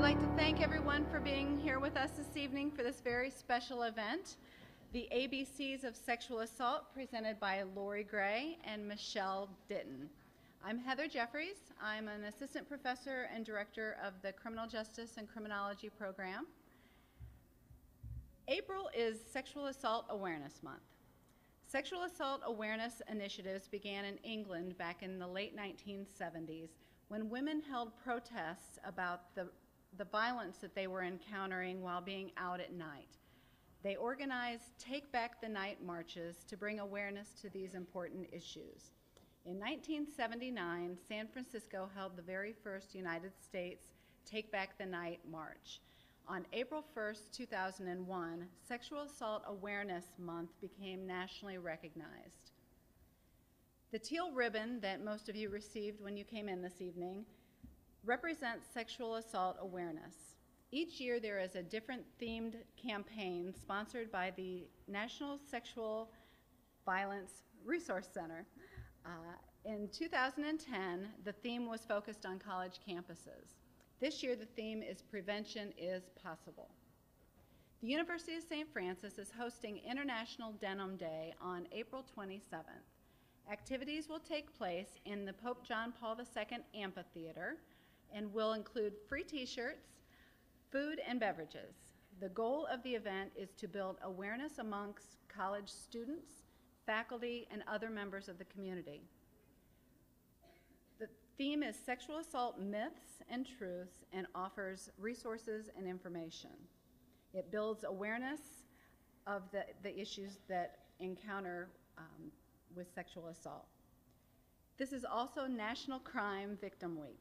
would like to thank everyone for being here with us this evening for this very special event, the ABCs of Sexual Assault, presented by Lori Gray and Michelle Ditton. I'm Heather Jeffries. I'm an assistant professor and director of the Criminal Justice and Criminology program. April is Sexual Assault Awareness Month. Sexual assault awareness initiatives began in England back in the late 1970s when women held protests about the violence that they were encountering while being out at night. They organized Take Back the Night marches to bring awareness to these important issues. In 1979, San Francisco held the very first United States Take Back the Night march. On April 1st, 2001, Sexual Assault Awareness Month became nationally recognized. The teal ribbon that most of you received when you came in this evening represents sexual assault awareness. Each year there is a different themed campaign sponsored by the National Sexual Violence Resource Center. In 2010, the theme was focused on college campuses. This year the theme is Prevention is Possible. The University of St. Francis is hosting International Denim Day on April 27th. Activities will take place in the Pope John Paul II Amphitheater and will include free t-shirts, food, and beverages. The goal of the event is to build awareness amongst college students, faculty, and other members of the community. The theme is sexual assault myths and truths and offers resources and information. It builds awareness of the issues that encounter with sexual assault. This is also National Crime Victim Week.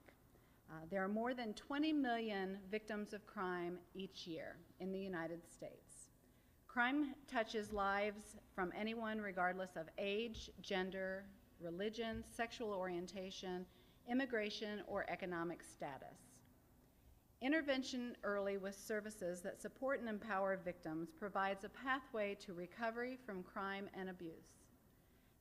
There are more than 20 million victims of crime each year in the United States. Crime touches lives from anyone regardless of age, gender, religion, sexual orientation, immigration, or economic status. Intervention early with services that support and empower victims provides a pathway to recovery from crime and abuse.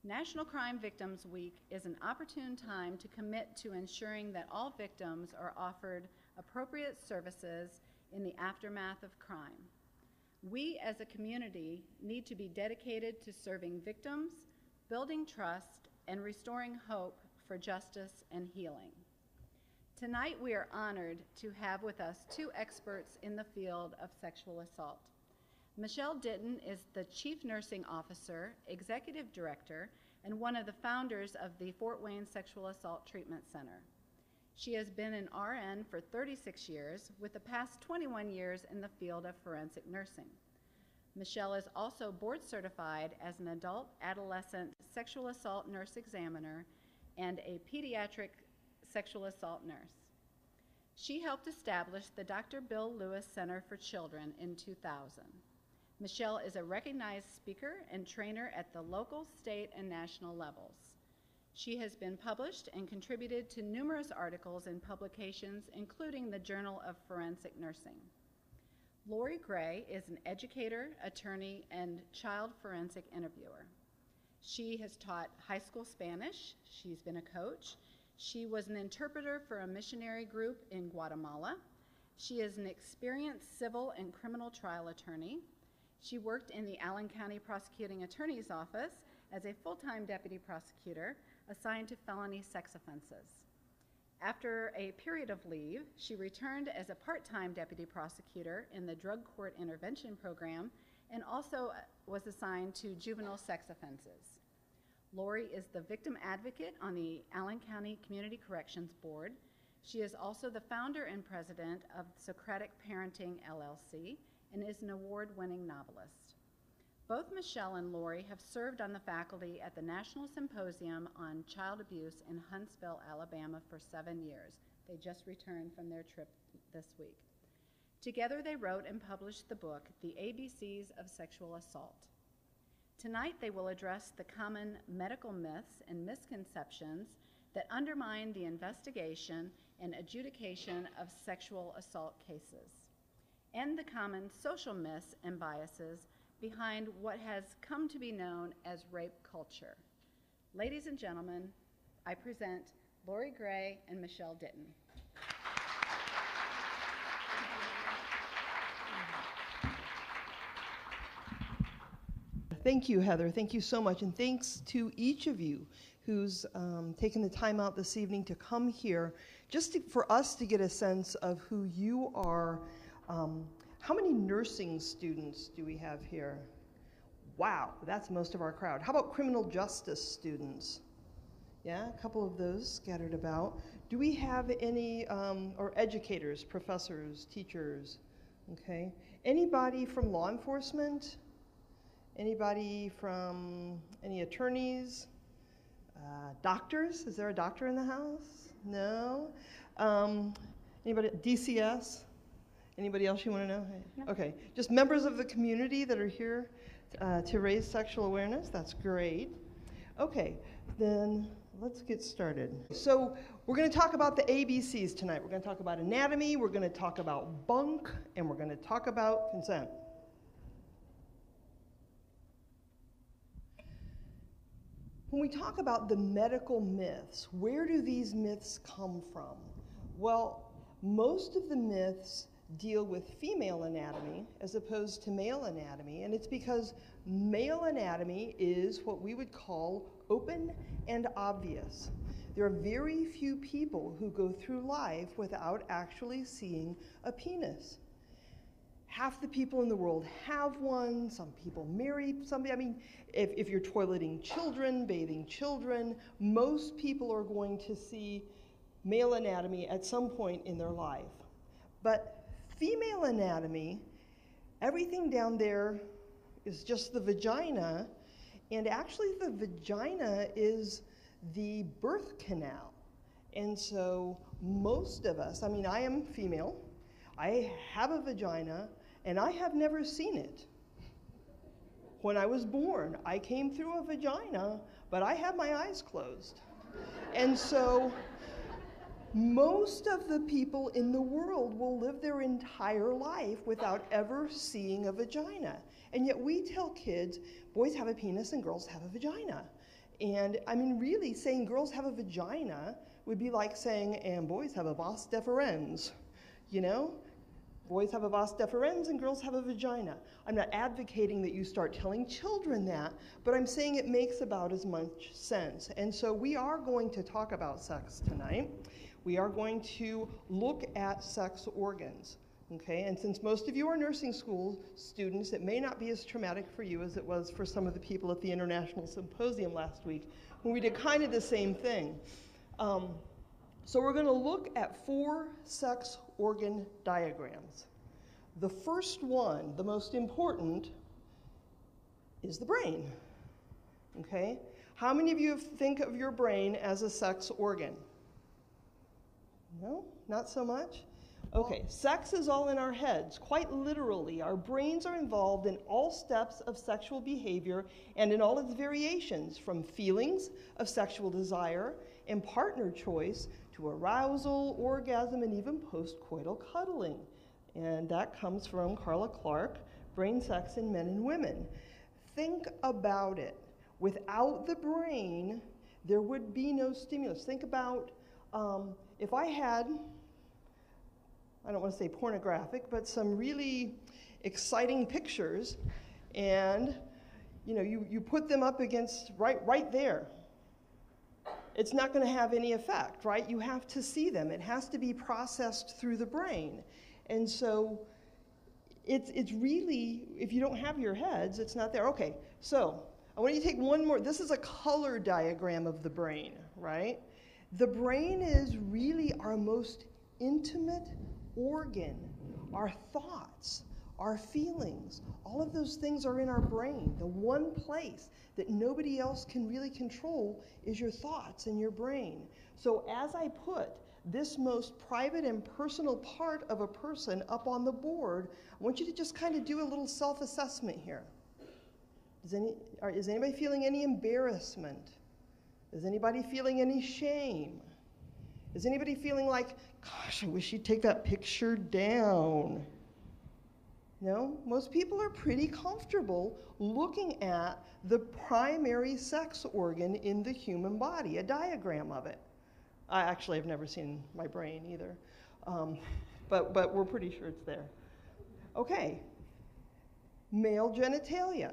National Crime Victims Week is an opportune time to commit to ensuring that all victims are offered appropriate services in the aftermath of crime. We as a community need to be dedicated to serving victims, building trust, and restoring hope for justice and healing. Tonight we are honored to have with us two experts in the field of sexual assault. Michelle Ditton is the Chief Nursing Officer, Executive Director, and one of the founders of the Fort Wayne Sexual Assault Treatment Center. She has been an RN for 36 years, with the past 21 years in the field of forensic nursing. Michelle is also board certified as an adult-adolescent sexual assault nurse examiner and a pediatric sexual assault nurse. She helped establish the Dr. Bill Lewis Center for Children in 2000. Michelle is a recognized speaker and trainer at the local, state, and national levels. She has been published and contributed to numerous articles and publications, including the Journal of Forensic Nursing. Lori Gray is an educator, attorney, and child forensic interviewer. She has taught high school Spanish. She's been a coach. She was an interpreter for a missionary group in Guatemala. She is an experienced civil and criminal trial attorney. She worked in the Allen County Prosecuting Attorney's Office as a full-time deputy prosecutor assigned to felony sex offenses. After a period of leave, she returned as a part-time deputy prosecutor in the Drug Court Intervention Program and also was assigned to juvenile sex offenses. Lori is the victim advocate on the Allen County Community Corrections Board. She is also the founder and president of Socratic Parenting, LLC, and is an award-winning novelist. Both Michelle and Lori have served on the faculty at the National Symposium on Child Abuse in Huntsville, Alabama for 7 years. They just returned from their trip this week. Together they wrote and published the book, The ABCs of Sexual Assault. Tonight they will address the common medical myths and misconceptions that undermine the investigation and adjudication of sexual assault cases, and the common social myths and biases behind what has come to be known as rape culture. Ladies and gentlemen, I present Lori Gray and Michelle Ditton. Thank you, Heather. Thank you so much. And thanks to each of you who's taken the time out this evening to come here just for us to get a sense of who you are. How many nursing students do we have here? Wow, that's most of our crowd. How about criminal justice students? Yeah, a couple of those scattered about. Do we have any, or educators, professors, teachers? Okay. Anybody from law enforcement? Anybody from any attorneys? Doctors? Is there a doctor in the house? No? Anybody? DCS? Anybody else you want to know? No. Okay. Just members of the community that are here to raise sexual awareness? That's great. Okay, then let's get started. So we're going to talk about the ABCs tonight. We're going to talk about anatomy, we're going to talk about bunk, and we're going to talk about consent. When we talk about the medical myths, where do these myths come from? Well, most of the myths deal with female anatomy as opposed to male anatomy, and it's because male anatomy is what we would call open and obvious. There are very few people who go through life without actually seeing a penis. Half the people in the world have one, some people marry somebody. I mean, if you're toileting children, bathing children, most people are going to see male anatomy at some point in their life. But female anatomy, everything down there is just the vagina, and actually the vagina is the birth canal. And so most of us, I mean, I am female, I have a vagina, and I have never seen it. When I was born, I came through a vagina, but I had my eyes closed. And so most of the people in the world will live their entire life without ever seeing a vagina. And yet we tell kids, boys have a penis and girls have a vagina. And I mean, really saying girls have a vagina would be like saying, and boys have a vas deferens, you know? Boys have a vas deferens and girls have a vagina. I'm not advocating that you start telling children that, but I'm saying it makes about as much sense. And so we are going to talk about sex tonight. We are going to look at sex organs, okay? And since most of you are nursing school students, it may not be as traumatic for you as it was for some of the people at the International Symposium last week, when we did kind of the same thing. So we're gonna look at 4 sex organ diagrams. The first one, the most important, is the brain, okay? How many of you think of your brain as a sex organ? No, not so much? Okay, sex is all in our heads. Quite literally, our brains are involved in all steps of sexual behavior and in all its variations, from feelings of sexual desire and partner choice to arousal, orgasm, and even postcoital cuddling. And that comes from Carla Clark, Brain, Sex, in Men and Women. Think about it. Without the brain, there would be no stimulus. Think about if I had, I don't want to say pornographic, but some really exciting pictures, and you know, you put them up against right there. It's not going to have any effect, right? You have to see them. It has to be processed through the brain. And so it's really, if you don't have your heads, it's not there. Okay, so I want you to take one more. This is a color diagram of the brain, right? The brain is really our most intimate organ. Our thoughts, our feelings, all of those things are in our brain. The one place that nobody else can really control is your thoughts and your brain. So as I put this most private and personal part of a person up on the board, I want you to just kind of do a little self-assessment here. Is anybody feeling any embarrassment? Is anybody feeling any shame? Is anybody feeling like, gosh, I wish you'd take that picture down? No, most people are pretty comfortable looking at the primary sex organ in the human body, a diagram of it. I actually have never seen my brain either, but we're pretty sure it's there. Okay, male genitalia.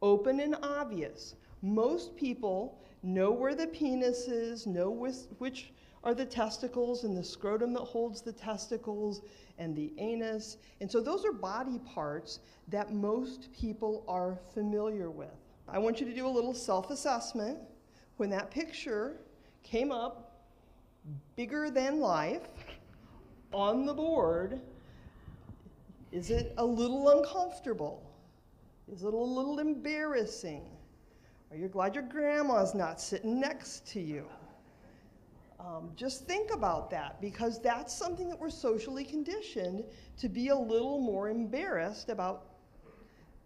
open and obvious. Most people know where the penis is, know which are the testicles and the scrotum that holds the testicles and the anus. And so those are body parts that most people are familiar with. I want you to do a little self-assessment. When that picture came up bigger than life on the board, is it a little uncomfortable? Is it a little embarrassing? Are you glad your grandma's not sitting next to you? Just think about that, because that's something that we're socially conditioned to be a little more embarrassed about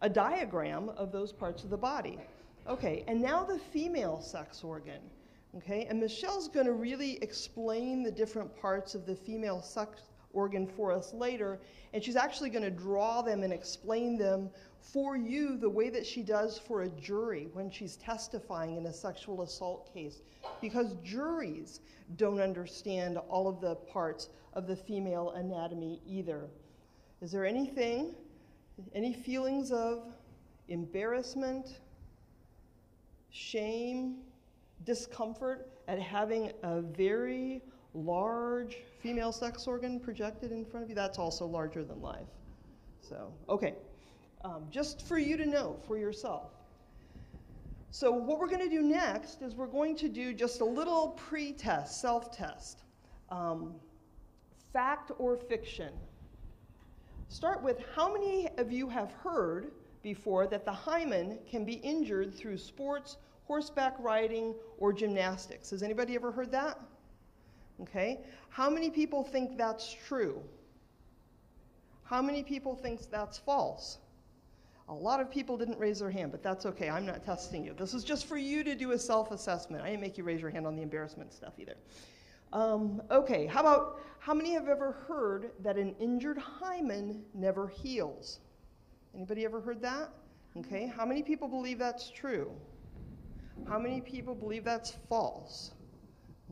a diagram of those parts of the body. Okay, and now the female sex organ. Okay, and Michelle's going to really explain the different parts of the female sex organ for us later, and she's actually going to draw them and explain them for you the way that she does for a jury when she's testifying in a sexual assault case, because juries don't understand all of the parts of the female anatomy either. Is there anything, any feelings of embarrassment, shame, discomfort at having a very large female sex organ projected in front of you? That's also larger than life. So, okay, just for you to know for yourself. So what we're going to do next is we're going to do just a little pre-test, self-test. Fact or fiction? Start with, how many of you have heard before that the hymen can be injured through sports, horseback riding, or gymnastics? Has anybody ever heard that? Okay. How many people think that's true? How many people think that's false? A lot of people didn't raise their hand, but that's okay. I'm not testing you. This is just for you to do a self-assessment. I didn't make you raise your hand on the embarrassment stuff either. Okay, how many have ever heard that an injured hymen never heals? Anybody ever heard that? Okay, how many people believe that's true? How many people believe that's false?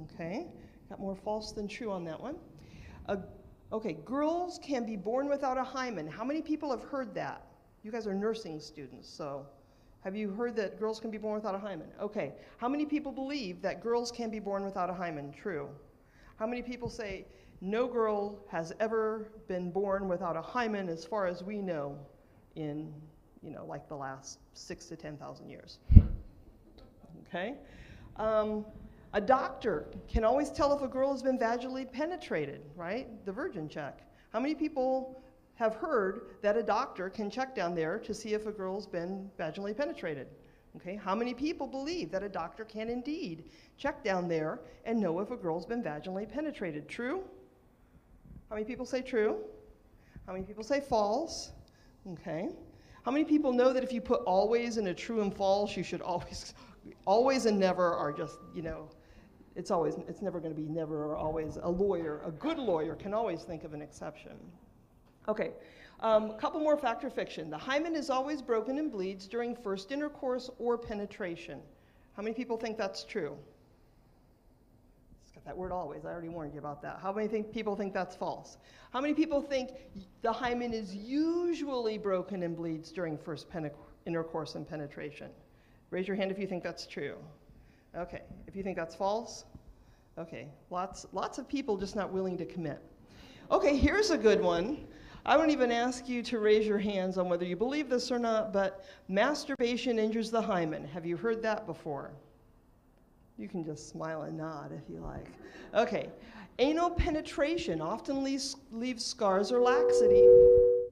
Okay, got more false than true on that one. Okay, girls can be born without a hymen. How many people have heard that? You guys are nursing students, so have you heard that girls can be born without a hymen? Okay, how many people believe that girls can be born without a hymen? True. How many people say no girl has ever been born without a hymen as far as we know in, like the last 6,000 to 10,000 years? Okay. A doctor can always tell if a girl has been vaginally penetrated, right? The virgin check. How many people have heard that a doctor can check down there to see if a girl's been vaginally penetrated? Okay, how many people believe that a doctor can indeed check down there and know if a girl's been vaginally penetrated? True? How many people say true? How many people say false? Okay. How many people know that if you put always in a true and false, you should always and never are just, it's never going to be never or always. A good lawyer can always think of an exception. Okay, a couple more fact or fiction. The hymen is always broken and bleeds during first intercourse or penetration. How many people think that's true? It's got that word always. I already warned you about that. How many people think that's false? How many people think the hymen is usually broken and bleeds during first intercourse and penetration? Raise your hand if you think that's true. Okay, if you think that's false, okay, lots of people just not willing to commit. Okay, here's a good one. I won't even ask you to raise your hands on whether you believe this or not, but masturbation injures the hymen. Have you heard that before? You can just smile and nod if you like. Okay, anal penetration often leaves scars or laxity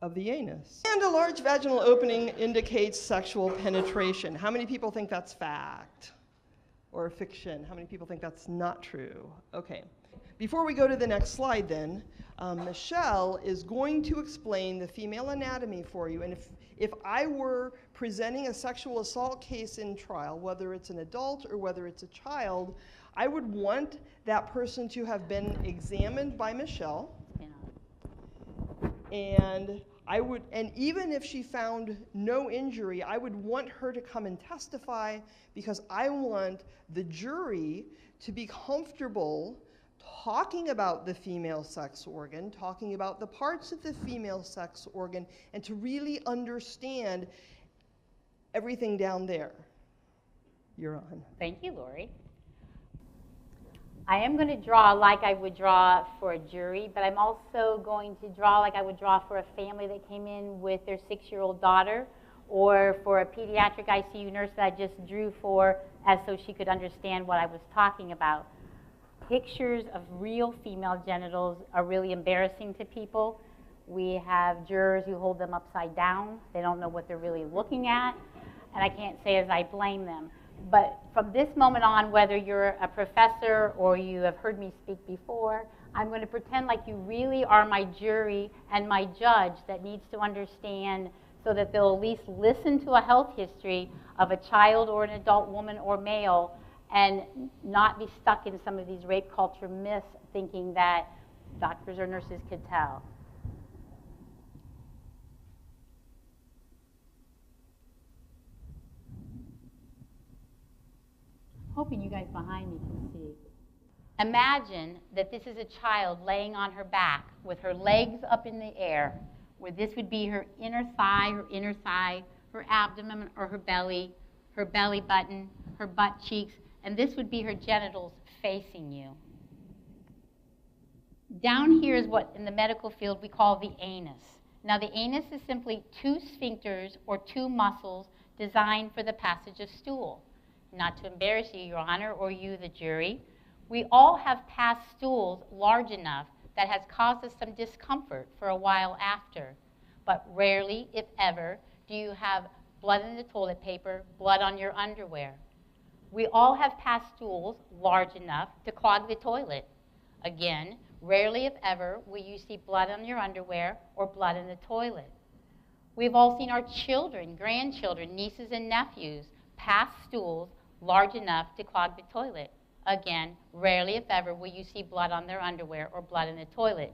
of the anus. And a large vaginal opening indicates sexual penetration. How many people think that's fact or fiction? How many people think that's not true? Okay. Before we go to the next slide then, Michelle is going to explain the female anatomy for you. And if I were presenting a sexual assault case in trial, whether it's an adult or whether it's a child, I would want that person to have been examined by Michelle. And even if she found no injury, I would want her to come and testify, because I want the jury to be comfortable talking about the female sex organ, talking about the parts of the female sex organ, and to really understand everything down there. You're on. Thank you, Lori. I am going to draw like I would draw for a jury, but I'm also going to draw like I would draw for a family that came in with their 6-year-old daughter, or for a pediatric ICU nurse that I just drew for as so she could understand what I was talking about. Pictures of real female genitals are really embarrassing to people. We have jurors who hold them upside down. They don't know what they're really looking at, and I can't say as I blame them. But from this moment on, whether you're a professor or you have heard me speak before, I'm going to pretend like you really are my jury and my judge that needs to understand, so that they'll at least listen to a health history of a child or an adult woman or male and not be stuck in some of these rape culture myths thinking that doctors or nurses could tell. Hoping you guys behind me can see. Imagine that this is a child laying on her back with her legs up in the air, where this would be her inner thigh, her abdomen or her belly button, her butt cheeks, and this would be her genitals facing you. Down here is what in the medical field we call the anus. Now the anus is simply 2 sphincters or 2 muscles designed for the passage of stool. Not to embarrass you, Your Honor, or you, the jury, we all have passed stools large enough that has caused us some discomfort for a while after. But rarely, if ever, do you have blood in the toilet paper, blood on your underwear. We all have passed stools large enough to clog the toilet. Again, rarely, if ever, will you see blood on your underwear or blood in the toilet. We've all seen our children, grandchildren, nieces and nephews pass stools large enough to clog the toilet. Again, rarely, if ever, will you see blood on their underwear or blood in the toilet,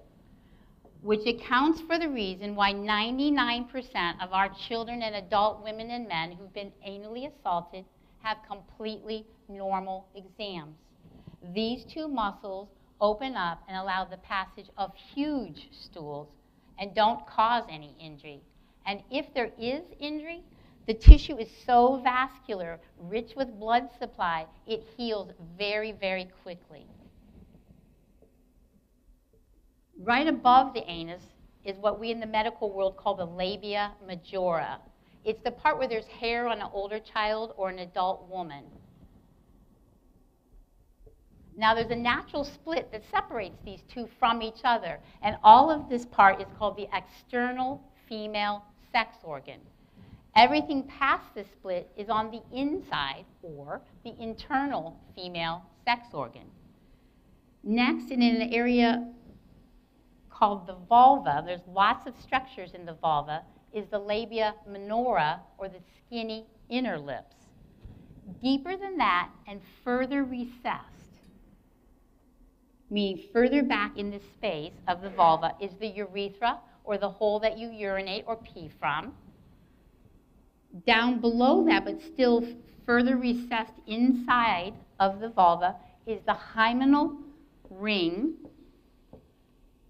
which accounts for the reason why 99% of our children and adult women and men who've been anally assaulted have completely normal exams. These 2 muscles open up and allow the passage of huge stools and don't cause any injury. And if there is injury, the tissue is so vascular, rich with blood supply, it heals very, very quickly. Right above the anus is what we in the medical world call the Labia Majora. It's the part where there's hair on an older child or an adult woman. Now there's a natural split that separates these 2 from each other, and all of this part is called the external female sex organ. Everything past this split is on the inside, or the internal female sex organ. Next, in an area called the vulva, there's lots of structures in the vulva, is the labia minora, or the skinny inner lips. Deeper than that and further recessed, meaning further back in the space of the vulva, is the urethra, or the hole that you urinate or pee from. Down below that, but still further recessed inside of the vulva, is the hymenal ring.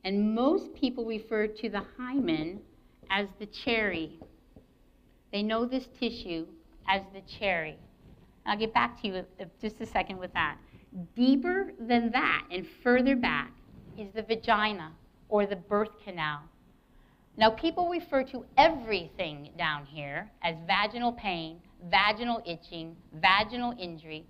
And most people refer to the hymen as the cherry. They know this tissue as the cherry. I'll get back to you in just a second with that. Deeper than that and further back is the vagina, or the birth canal. Now, people refer to everything down here as vaginal pain, vaginal itching, vaginal injury,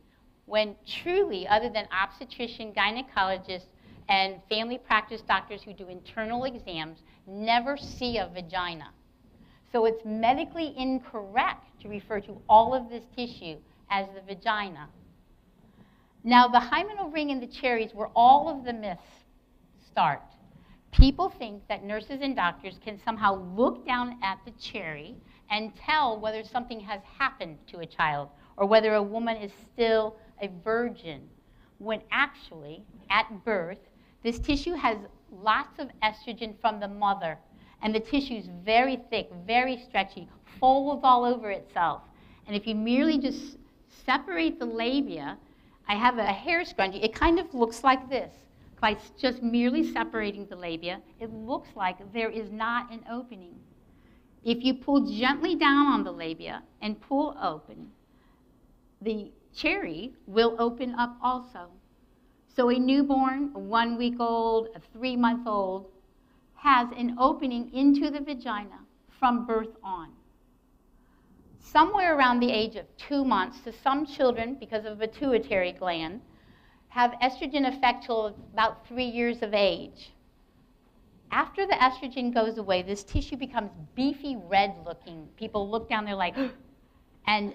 when truly, other than obstetrician, gynecologists, and family practice doctors who do internal exams, never see a vagina. So it's medically incorrect to refer to all of this tissue as the vagina. Now, the hymenal ring and the cherry is where all of the myths start. People think that nurses and doctors can somehow look down at the cherry and tell whether something has happened to a child or whether a woman is still a virgin, when actually, at birth, this tissue has lots of estrogen from the mother, and the tissue is very thick, very stretchy, folds all over itself. And if you merely just separate the labia, I have a hair scrunchie, it kind of looks like this. By just merely separating the labia, it looks like there is not an opening. If you pull gently down on the labia and pull open, the cherry will open up also. So a newborn, a 1 week old, a 3 month old has an opening into the vagina from birth on. Somewhere around the age of 2 months, to some children, because of a pituitary gland, have estrogen effect till about 3 years of age. After the estrogen goes away, this tissue becomes beefy red looking. People look down there like, and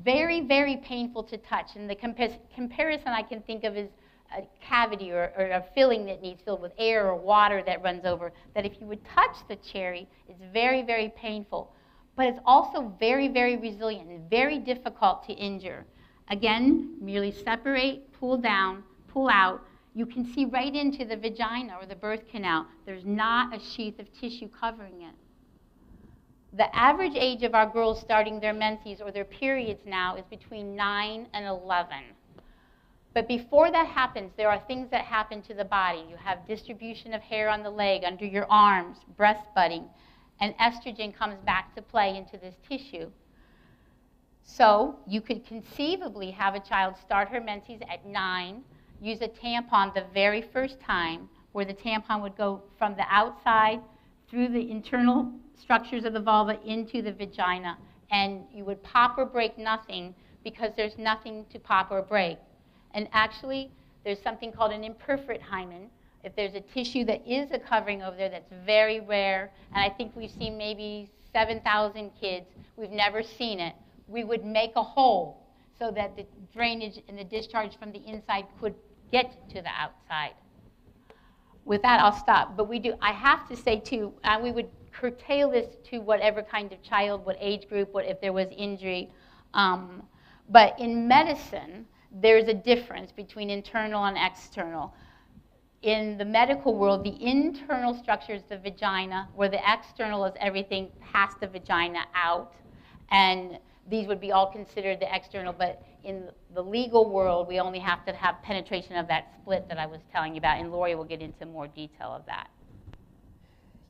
very, very painful to touch. And the comparison I can think of is a cavity or a filling that needs filled with air or water that runs over, that if you would touch the cherry, it's very, very painful. But it's also very, very resilient and very difficult to injure. Again, merely separate, pull down, pull out. You can see right into the vagina or the birth canal. There's not a sheath of tissue covering it. The average age of our girls starting their menses or their periods now is between 9 and 11. But before that happens, there are things that happen to the body. You have distribution of hair on the leg, under your arms, breast budding, and estrogen comes back to play into this tissue. So you could conceivably have a child start her menses at 9, use a tampon the very first time, where the tampon would go from the outside through the internal structures of the vulva into the vagina, and you would pop or break nothing because there's nothing to pop or break. And actually, there's something called an imperfect hymen. If there's a tissue that is a covering over there, that's very rare, and I think we've seen maybe 7,000 kids, we've never seen it, we would make a hole so that the drainage and the discharge from the inside could get to the outside. With that, I'll stop. But I have to say, too, we would curtail this to whatever kind of child, what age group, if there was injury. But in medicine, there's a difference between internal and external. In the medical world, the internal structure is the vagina, where the external is everything past the vagina out. And these would be all considered the external, but in the legal world, we only have to have penetration of that split that I was telling you about, and Lori will get into more detail of that.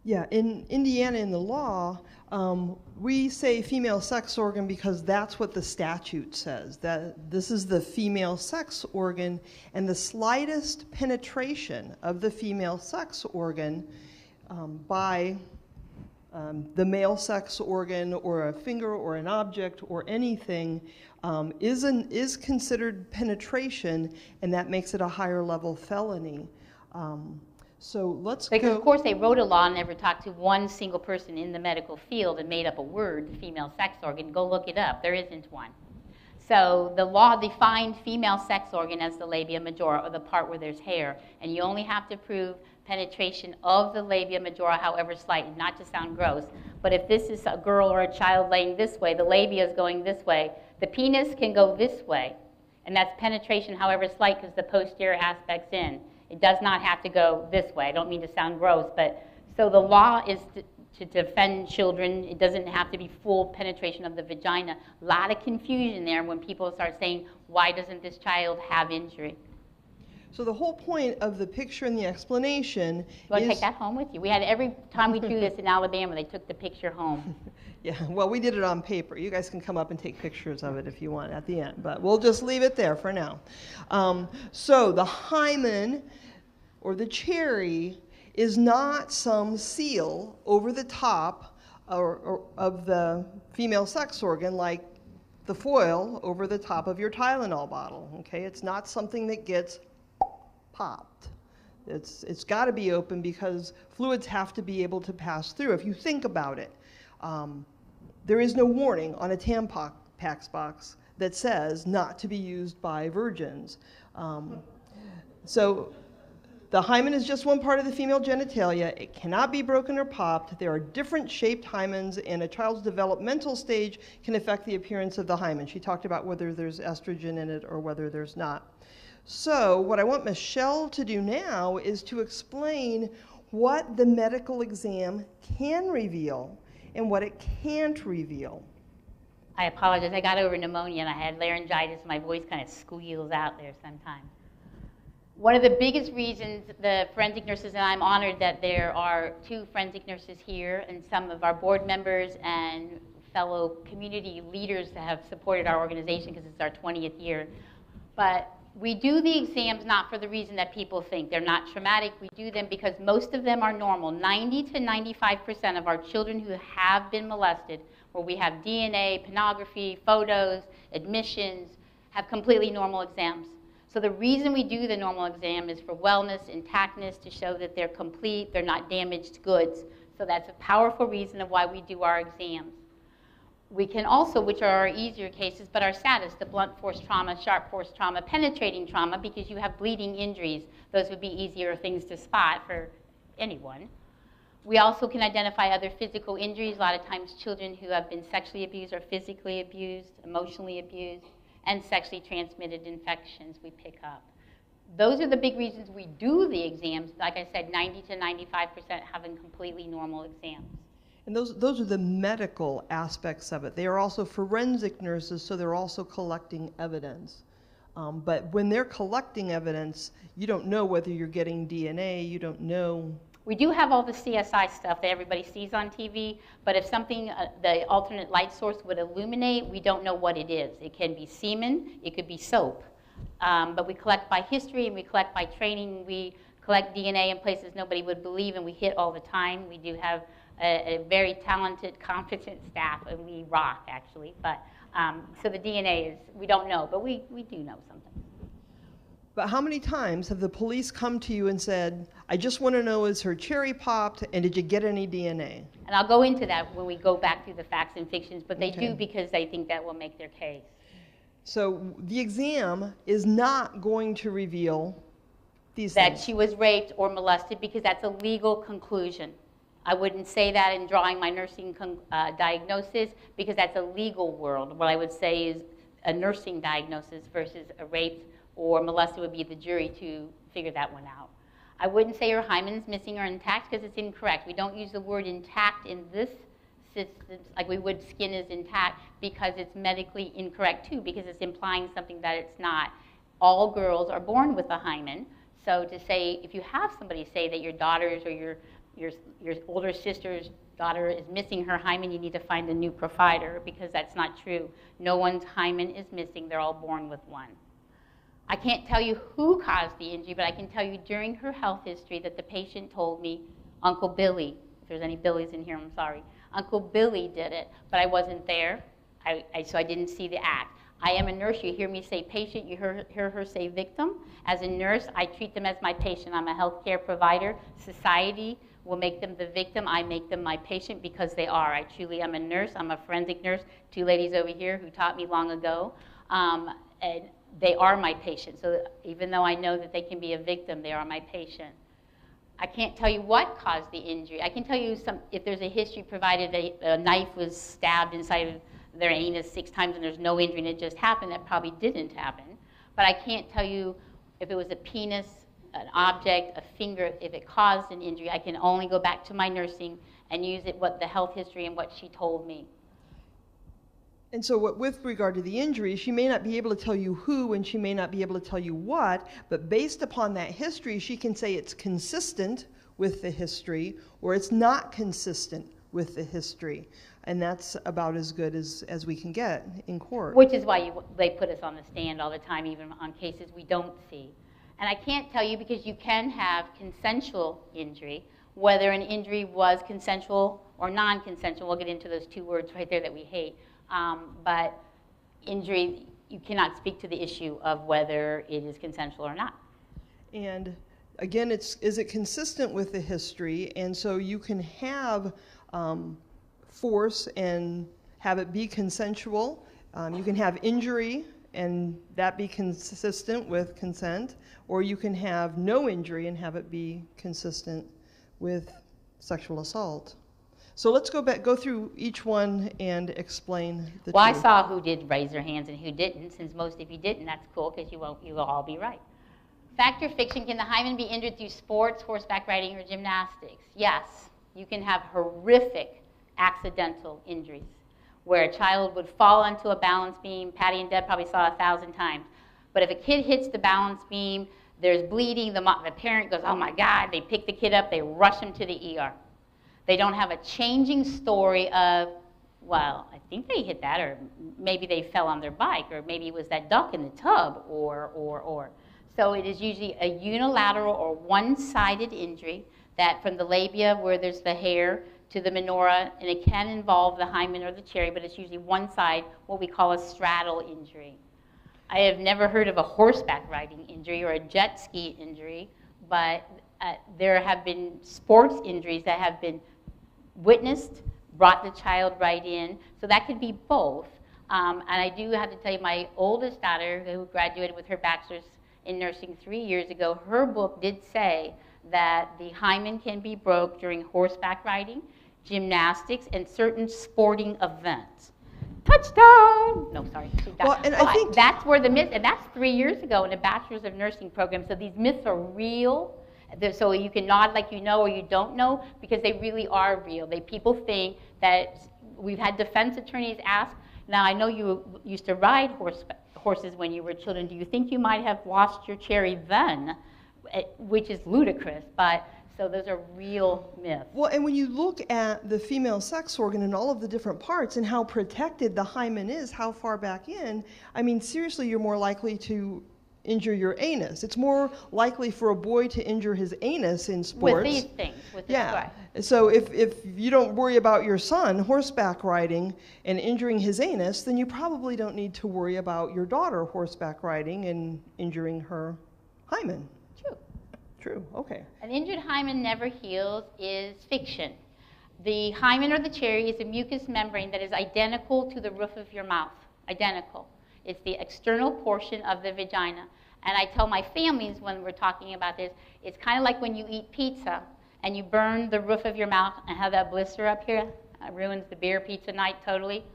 Yeah, in Indiana, in the law, we say female sex organ because that's what the statute says, that this is the female sex organ, and the slightest penetration of the female sex organ by the male sex organ or a finger or an object or anything is considered penetration, and that makes it a higher level felony. So let's Because, go. of course, they wrote a law and never talked to one single person in the medical field and made up a word, the female sex organ. Go look it up. There isn't one. So the law defined female sex organ as the labia majora, or the part where there's hair. And you only have to prove penetration of the labia majora, however slight, not to sound gross. But if this is a girl or a child laying this way, the labia is going this way, the penis can go this way. And that's penetration, however slight, because the posterior aspect's in. It does not have to go this way. I don't mean to sound gross, but so the law is to defend children. It doesn't have to be full penetration of the vagina. A lot of confusion there when people start saying, why doesn't this child have injury? So the whole point of the picture and the explanation You want to is... take that home with you? We had every time we do this in Alabama, they took the picture home. Yeah, well, we did it on paper. You guys can come up and take pictures of it if you want at the end, but we'll just leave it there for now. So the hymen, or the cherry, is not some seal over the top of the female sex organ like the foil over the top of your Tylenol bottle. Okay, it's not something that gets popped. It's got to be open because fluids have to be able to pass through. If you think about it, there is no warning on a Tampax box that says not to be used by virgins. So the hymen is just one part of the female genitalia. It cannot be broken or popped. There are different shaped hymens, and a child's developmental stage can affect the appearance of the hymen. She talked about whether there's estrogen in it or whether there's not. So what I want Michelle to do now is to explain what the medical exam can reveal and what it can't reveal. I apologize. I got over pneumonia and I had laryngitis. My voice kind of squeals out there sometimes. One of the biggest reasons the forensic nurses, and I'm honored that there are 2 forensic nurses here and some of our board members and fellow community leaders that have supported our organization because it's our 20th year. But we do the exams not for the reason that people think. They're not traumatic. We do them because most of them are normal. 90 to 95% of our children who have been molested, where we have DNA, pornography, photos, admissions, have completely normal exams. So the reason we do the normal exam is for wellness, intactness, to show that they're complete, they're not damaged goods. So that's a powerful reason of why we do our exams. We can also, which are our easier cases, but our saddest, the blunt force trauma, sharp force trauma, penetrating trauma, because you have bleeding injuries. Those would be easier things to spot for anyone. We also can identify other physical injuries. A lot of times children who have been sexually abused or physically abused, emotionally abused, and sexually transmitted infections we pick up. Those are the big reasons we do the exams. Like I said, 90 to 95% having completely normal exams. And those are the medical aspects of it. They are also forensic nurses, so they're also collecting evidence. But when they're collecting evidence, you don't know whether you're getting DNA, you don't know. We do have all the CSI stuff that everybody sees on TV, but if something, the alternate light source would illuminate, we don't know what it is. It can be semen, it could be soap. But we collect by history and we collect by training. We collect DNA in places nobody would believe, and we hit all the time. We do have a very talented, competent staff, and we rock, actually. But so the DNA is, we don't know, but we do know something. But how many times have the police come to you and said, I just want to know, is her cherry popped, and did you get any DNA? And I'll go into that when we go back through the facts and fictions, but they Okay. do because they think that will make their case. So the exam is not going to reveal these That things. she was raped or molested, because that's a legal conclusion. I wouldn't say that in drawing my nursing diagnosis, because that's a legal world. What I would say is a nursing diagnosis versus a rape or molested would be the jury to figure that one out. I wouldn't say her hymen's missing or intact because it's incorrect. We don't use the word intact in this system like we would skin is intact, because it's medically incorrect too, because it's implying something that it's not. All girls are born with a hymen. So to say, if you have somebody say that your daughter's or your older sister's daughter is missing her hymen, you need to find a new provider, because that's not true. No one's hymen is missing. They're all born with one. I can't tell you who caused the injury, but I can tell you during her health history that the patient told me, Uncle Billy, if there's any Billies in here, I'm sorry, Uncle Billy did it, but I wasn't there, so I didn't see the act. I am a nurse. You hear me say patient, you hear her say victim. As a nurse, I treat them as my patient. I'm a healthcare provider. Society will make them the victim. I make them my patient because they are. I truly am a nurse. I'm a forensic nurse. 2 ladies over here who taught me long ago. And they are my patient. So even though I know that they can be a victim, they are my patient. I can't tell you what caused the injury. I can tell you if there's a history provided, a knife was stabbed inside of their anus 6 times and there's no injury and it just happened, that probably didn't happen. But I can't tell you if it was a penis, an object, a finger, if it caused an injury. I can only go back to my nursing and use what the health history and what she told me. And so with regard to the injury, she may not be able to tell you who, and she may not be able to tell you what, but based upon that history, she can say it's consistent with the history, or it's not consistent with the history. And that's about as good as we can get in court. Which is why they put us on the stand all the time, even on cases we don't see. And I can't tell you, because you can have consensual injury, whether an injury was consensual or non-consensual. We'll get into those 2 words right there that we hate. But injury, you cannot speak to the issue of whether it is consensual or not. And again, is it consistent with the history? And so you can have force and have it be consensual. You can have injury and that be consistent with consent, or you can have no injury and have it be consistent with sexual assault. So let's go through each one and explain the Well, truth. I saw who did raise their hands and who didn't. Since most of you didn't, that's cool, because you will all be right. Fact or fiction, can the hymen be injured through sports, horseback riding, or gymnastics? Yes. You can have horrific accidental injuries where a child would fall onto a balance beam. Patty and Deb probably saw 1,000 times. But if a kid hits the balance beam, There's bleeding. The parent goes, oh my God, they pick the kid up, they rush him to the ER. They don't have a changing story of, well, I think they hit that, or maybe they fell on their bike, or maybe it was that duck in the tub, or. So it is usually a unilateral or one-sided injury that from the labia where there's the hair to the minora, and it can involve the hymen or the cherry, but it's usually one side, what we call a straddle injury. I have never heard of a horseback riding injury or a jet ski injury, but there have been sports injuries that have been witnessed, brought the child right in. So that could be both. And I do have to tell you, my oldest daughter, who graduated with her bachelor's in nursing 3 years ago, her book did say that the hymen can be broke during horseback riding, gymnastics, and certain sporting events. Touchdown! No, sorry. Well, and I think that's where the myth, and that's 3 years ago in a bachelor's of nursing program. So these myths are real. So you can nod like you know or you don't know, because they really are real. People think that we've had defense attorneys ask, now I know you used to ride horses when you were children. Do you think you might have lost your cherry then? Which is ludicrous, but so those are real myths. Well, and when you look at the female sex organ and all of the different parts and how protected the hymen is, how far back in, I mean, seriously, you're more likely to injure your anus. It's more likely for a boy to injure his anus in sports. With these things, with this yeah. So if you don't worry about your son horseback riding and injuring his anus, then you probably don't need to worry about your daughter horseback riding and injuring her hymen. True, okay. An injured hymen never heals is fiction. The hymen or the cherry is a mucous membrane that is identical to the roof of your mouth, identical. It's the external portion of the vagina. And I tell my families when we're talking about this, it's kind of like when you eat pizza and you burn the roof of your mouth and have that blister up here. It ruins the beer pizza night totally.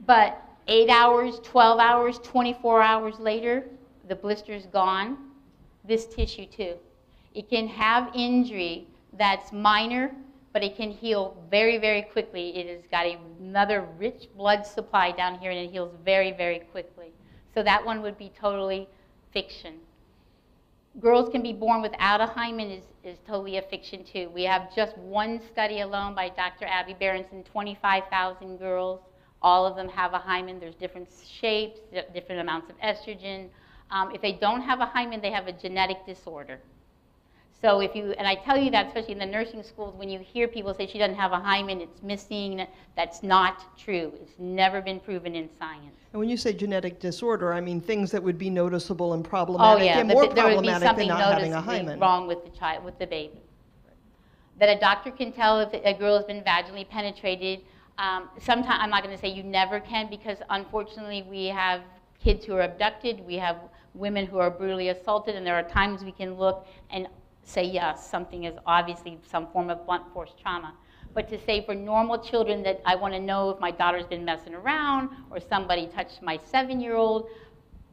But 8 hours, 12 hours, 24 hours later, the blister's gone. This tissue too. It can have injury that's minor, but it can heal very, very quickly. It has got another rich blood supply down here, and it heals very, very quickly. So that one would be totally fiction. Girls can be born without a hymen is totally a fiction too. We have just one study alone by Dr. Abby Berenson, 25,000 girls. All of them have a hymen. There's different shapes, different amounts of estrogen. If they don't have a hymen, they have a genetic disorder. So and I tell you that especially in the nursing schools, when you hear people say she doesn't have a hymen, it's missing, that's not true. It's never been proven in science. And when you say genetic disorder, I mean things that would be noticeable and problematic, oh, yeah, and more there would be problematic something than not having a hymen. Wrong with the child, with the baby. That a doctor can tell if a girl has been vaginally penetrated. Sometimes, I'm not going to say you never can, because unfortunately we have kids who are abducted, we have women who are brutally assaulted, and there are times we can look and say, yes, something is obviously some form of blunt force trauma. But to say for normal children that I want to know if my daughter's been messing around or somebody touched my 7-year-old,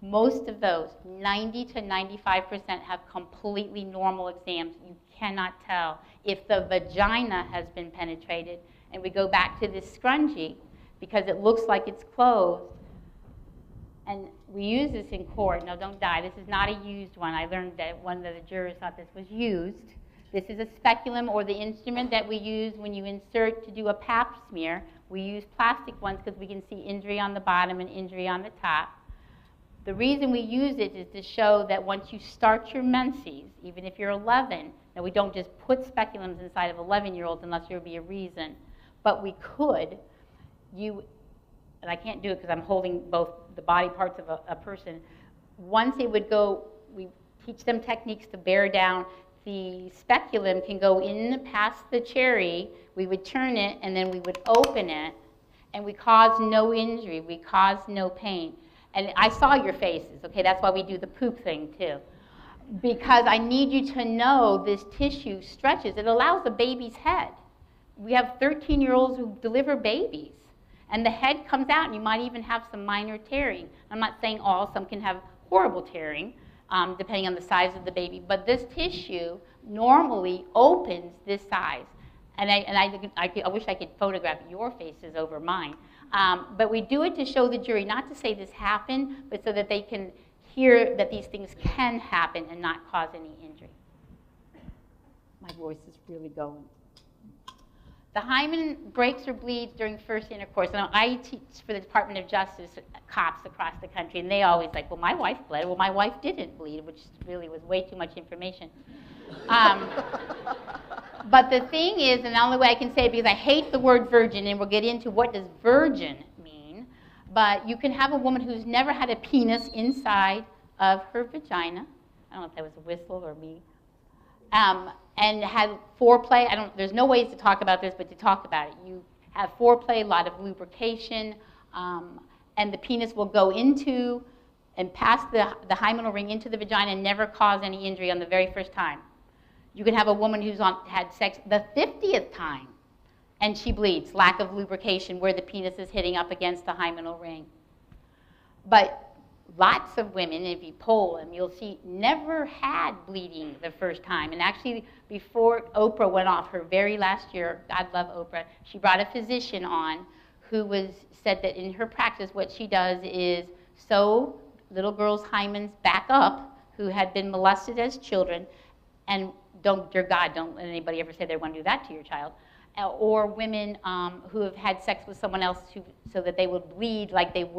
most of those, 90 to 95%, have completely normal exams. You cannot tell if the vagina has been penetrated. And we go back to this scrunchie because it looks like it's closed. And we use this in court. Now, don't die. This is not a used one. I learned that one of the jurors thought this was used. This is a speculum, or the instrument that we use when you insert to do a pap smear. We use plastic ones because we can see injury on the bottom and injury on the top. The reason we use it is to show that once you start your menses, even if you're 11, now we don't just put speculums inside of 11-year-olds unless there would be a reason, but we could. And I can't do it because I'm holding both the body parts of a person. Once it would go, we teach them techniques to bear down. The speculum can go in past the cherry. We would turn it, and then we would open it, and we cause no injury. We cause no pain. And I saw your faces, okay? That's why we do the poop thing, too. Because I need you to know this tissue stretches. It allows the baby's head. We have 13-year-olds who deliver babies. And the head comes out, and you might even have some minor tearing. I'm not saying all. Some can have horrible tearing, depending on the size of the baby. But this tissue normally opens this size. And I wish I could photograph your faces over mine. But we do it to show the jury, not to say this happened, but so that they can hear that these things can happen and not cause any injury. My voice is really going. The hymen breaks or bleeds during first intercourse. Now, I teach for the Department of Justice cops across the country, and they always like, well, my wife bled. Well, my wife didn't bleed, which really was way too much information. But the thing is, and the only way I can say it, because I hate the word virgin, and we'll get into what does virgin mean, but you can have a woman who's never had a penis inside of her vagina. I don't know if that was a whistle or me. And had foreplay. There's no ways to talk about this, but to talk about it. You have foreplay, a lot of lubrication, and the penis will go into and pass the hymenal ring into the vagina and never cause any injury on the very first time. You can have a woman who's had sex the 50th time, and she bleeds, lack of lubrication where the penis is hitting up against the hymenal ring. But lots of women, if you poll them, you'll see never had bleeding the first time. And actually, before Oprah went off her very last year, God love Oprah, she brought a physician on who said that in her practice what she does is sew little girls' hymens back up who had been molested as children, and dear God, don't let anybody ever say they want to do that to your child, or women who have had sex with someone else so that they would bleed like they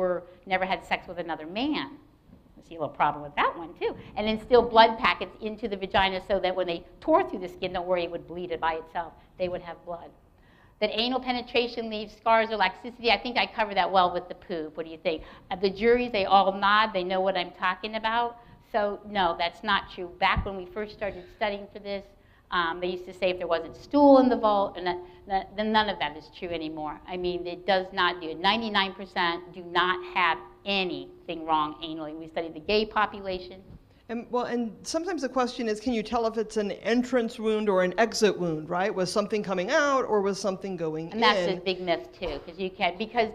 never had sex with another man. I see a little problem with that one too. And instill blood packets into the vagina so that when they tore through the skin, don't worry, it would bleed it by itself. They would have blood. That anal penetration leaves scars or laxity. I think I covered that well with the poop. What do you think? The juries, they all nod. They know what I'm talking about. So no, that's not true. Back when we first started studying for this, they used to say if there wasn't stool in the vault, and then none of that is true anymore. I mean, it does not do it. 99% do not have anything wrong anally. We studied the gay population. And sometimes the question is, can you tell if it's an entrance wound or an exit wound, right? Was something coming out or was something going in? And that's a big myth too, because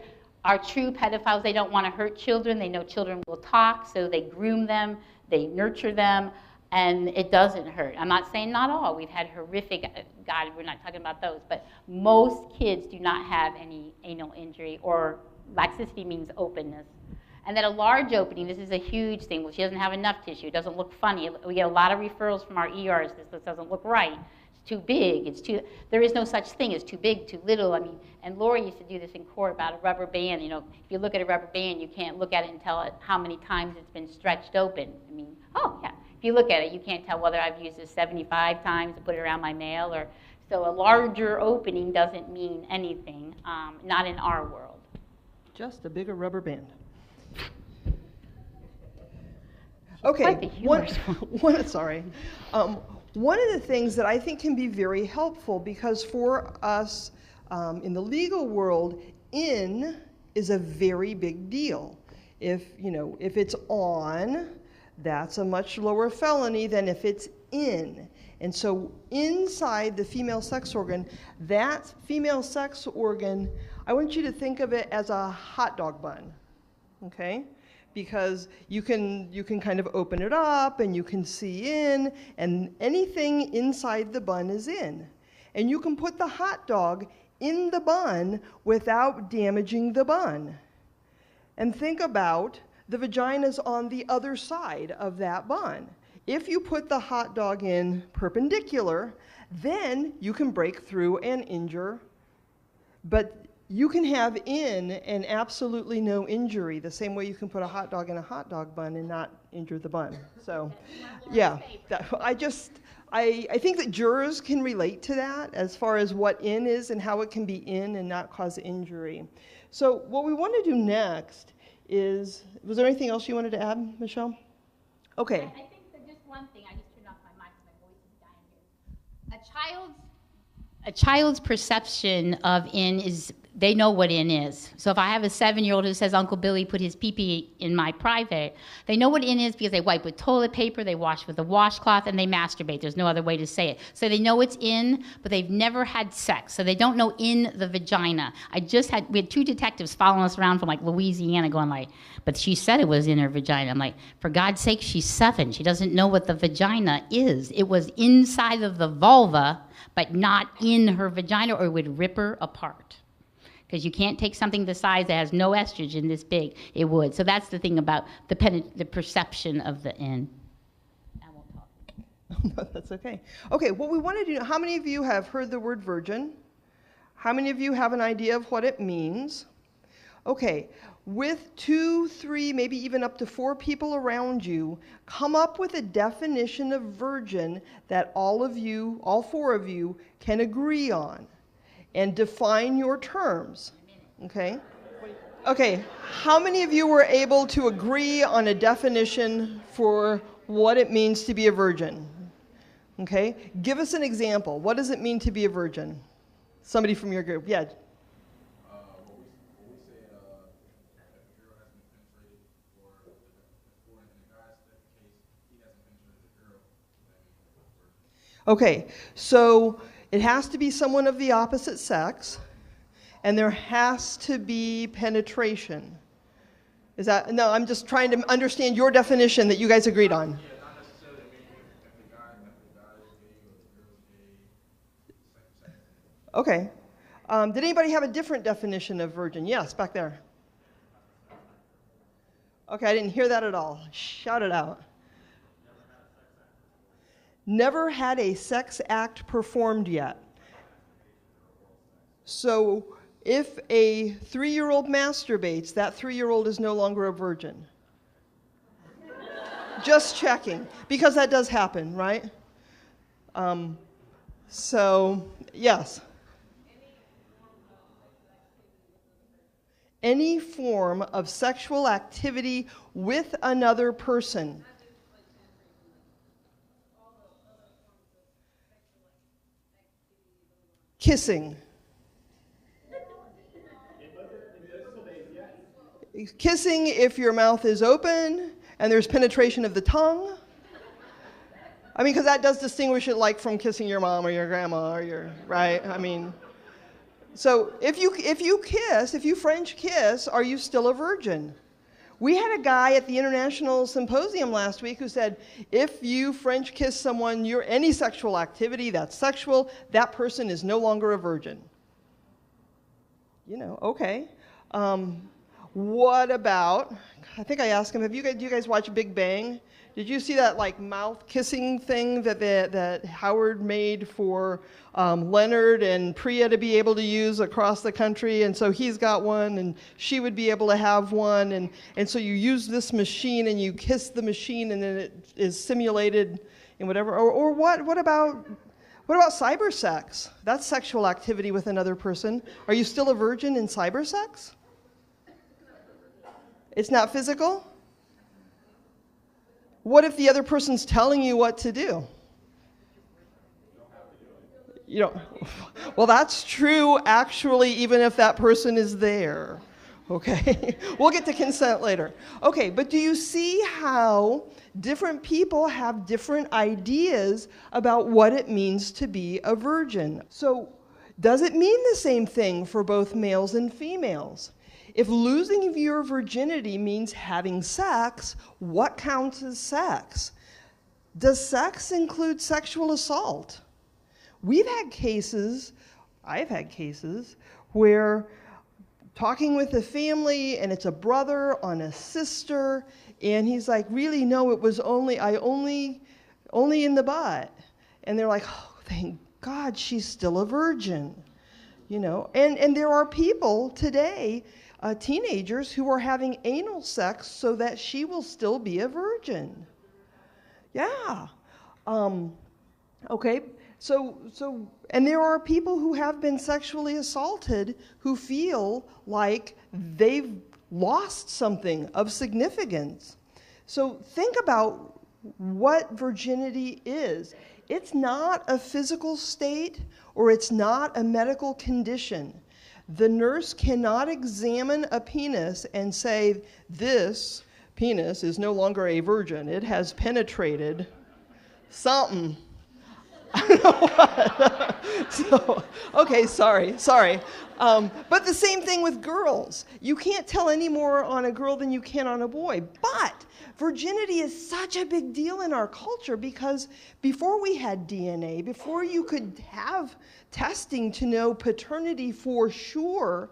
our true pedophiles, they don't want to hurt children. They know children will talk, so they groom them, they nurture them, and it doesn't hurt. I'm not saying not all. We've had horrific, God, we're not talking about those, but most kids do not have any anal injury, or laxity means openness. And then a large opening, this is a huge thing. Well, she doesn't have enough tissue. It doesn't look funny. We get a lot of referrals from our ERs. This doesn't look right. It's too big. There is no such thing as too big, too little. I mean, and Lori used to do this in court about a rubber band. You know, if you look at a rubber band, you can't look at it and tell it how many times it's been stretched open. I mean, oh, yeah. If you look at it, you can't tell whether I've used this 75 times to put it around my nail. So a larger opening doesn't mean anything, not in our world. Just a bigger rubber band. Okay, one of the things that I think can be very helpful, because for us in the legal world, in is a very big deal. If it's on, that's a much lower felony than if it's in. And so inside the female sex organ, that female sex organ, I want you to think of it as a hot dog bun, okay? Because you can kind of open it up and you can see in, and anything inside the bun is in. And you can put the hot dog in the bun without damaging the bun. And think about the vaginas on the other side of that bun. If you put the hot dog in perpendicular, then you can break through and injure. But you can have in and absolutely no injury, the same way you can put a hot dog in a hot dog bun and not injure the bun. So, yeah, I think that jurors can relate to that as far as what in is and how it can be in and not cause injury. So what we want to do next is, was there anything else you wanted to add, Michelle? Okay. I think that just one thing, I just turned off my mic, my voice is dying here. A child's perception of in is, they know what in is. So if I have a 7-year-old who says, Uncle Billy put his pee-pee in my private, they know what in is because they wipe with toilet paper, they wash with a washcloth, and they masturbate. There's no other way to say it. So they know it's in, but they've never had sex. So they don't know in the vagina. We had 2 detectives following us around from like Louisiana going like, but she said it was in her vagina. I'm like, for God's sake, she's 7. She doesn't know what the vagina is. It was inside of the vulva, but not in her vagina, or it would rip her apart. Because you can't take something the size that has no estrogen this big. It would. So that's the thing about the perception of the N. I won't talk. No, that's okay. Okay, what we wanted to know, how many of you have heard the word virgin? How many of you have an idea of what it means? Okay, with 2, 3, maybe even up to 4 people around you, come up with a definition of virgin that all 4 of you, can agree on. And define your terms, okay? Okay, how many of you were able to agree on a definition for what it means to be a virgin? Okay, give us an example. What does it mean to be a virgin? Somebody from your group, yeah. What we say, if a girl hasn't been penetrated, or in the guy's case, he hasn't penetrated the girl, that means he's a virgin. Okay, so it has to be someone of the opposite sex, and there has to be penetration. Is that, no, I'm just trying to understand your definition that you guys agreed on. Yeah, not necessarily maybe if the guy is gay or the girl's gay, same Okay. Did anybody have a different definition of virgin? Yes, back there. Okay, I didn't hear that at all. Shout it out. Never had a sex act performed yet. So if a 3-year-old masturbates, that 3-year-old is no longer a virgin. Just checking, because that does happen, right? So, yes. Any form of sexual activity with another person. Kissing. Kissing if your mouth is open and there's penetration of the tongue. I mean, because that does distinguish it like from kissing your mom or your grandma or your, right? I mean, so if you French kiss, are you still a virgin? We had a guy at the International Symposium last week who said, if you French kiss someone, any sexual activity that's sexual, that person is no longer a virgin. You know, okay. What about, I think I asked him, do you guys watch Big Bang? Did you see that like mouth kissing thing that Howard made for Leonard and Priya to be able to use across the country? And so he's got one, and she would be able to have one. And so you use this machine, and you kiss the machine, and then it is simulated in whatever. Or what about cyber sex? That's sexual activity with another person. Are you still a virgin in cyber sex? It's not physical? What if the other person's telling you what to do? You don't. Well, that's true, actually, even if that person is there. Okay? We'll get to consent later. Okay, but do you see how different people have different ideas about what it means to be a virgin? So, does it mean the same thing for both males and females? If losing your virginity means having sex, what counts as sex? Does sex include sexual assault? I've had cases where talking with a family and it's a brother on a sister, and he's like, really, no, it was only in the butt. And they're like, oh, thank God she's still a virgin. You know, and there are people today, teenagers who are having anal sex so that she will still be a virgin. Yeah. Okay. So, and there are people who have been sexually assaulted who feel like they've lost something of significance. So think about what virginity is. It's not a physical state, or it's not a medical condition. The nurse cannot examine a penis and say, this penis is no longer a virgin. It has penetrated something. I don't know what. Okay, sorry. But the same thing with girls. You can't tell any more on a girl than you can on a boy. But virginity is such a big deal in our culture because before we had DNA, before you could have testing to know paternity for sure,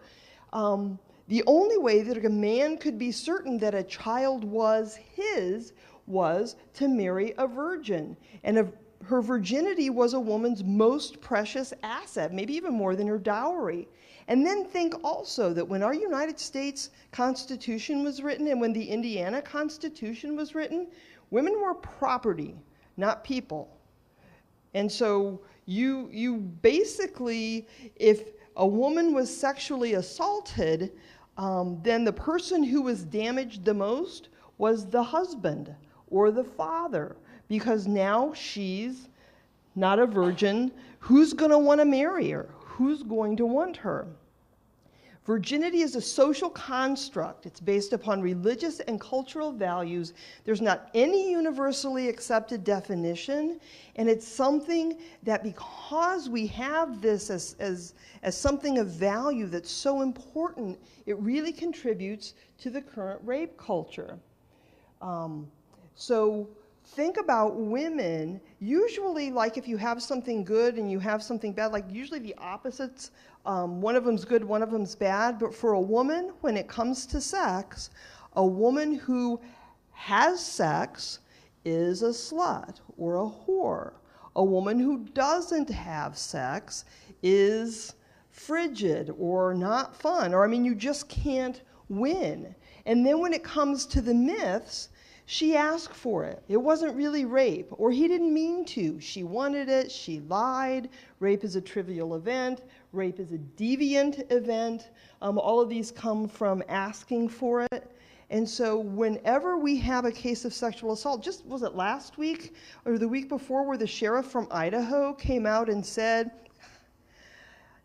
The only way that a man could be certain that a child was his was to marry a virgin. And her virginity was a woman's most precious asset, maybe even more than her dowry. And then think also that when our United States Constitution was written and when the Indiana Constitution was written, women were property, not people. And so you basically, if a woman was sexually assaulted, then the person who was damaged the most was the husband or the father, because now she's not a virgin. Who's going to want to marry her? Who's going to want her? Virginity is a social construct. It's based upon religious and cultural values. There's not any universally accepted definition, and it's something that, because we have this as something of value that's so important, it really contributes to the current rape culture. So think about women. Usually, like if you have something good and you have something bad, like usually the opposites, one of them's good, one of them's bad. But for a woman, when it comes to sex, a woman who has sex is a slut or a whore. A woman who doesn't have sex is frigid or not fun, or I mean, you just can't win. And then when it comes to the myths, she asked for it. It wasn't really rape, or he didn't mean to. She wanted it, she lied. Rape is a trivial event. Rape is a deviant event. All of these come from asking for it. And so whenever we have a case of sexual assault, just was it last week or the week before, where the sheriff from Idaho came out and said,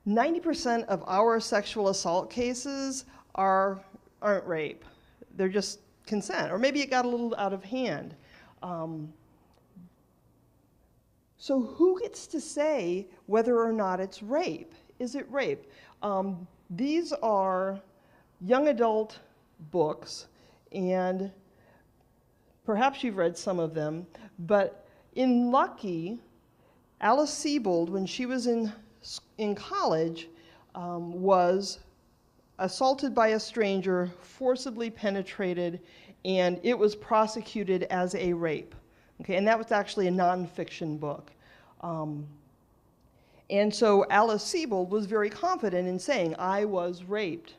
90% of our sexual assault cases aren't rape. They're just consent, or maybe it got a little out of hand. So who gets to say whether or not it's rape? Is it rape? These are young adult books, and perhaps you've read some of them, but in Lucky, Alice Sebold, when she was in college, was assaulted by a stranger, forcibly penetrated, and it was prosecuted as a rape. Okay, and that was actually a nonfiction book. And so Alice Sebold was very confident in saying, I was raped.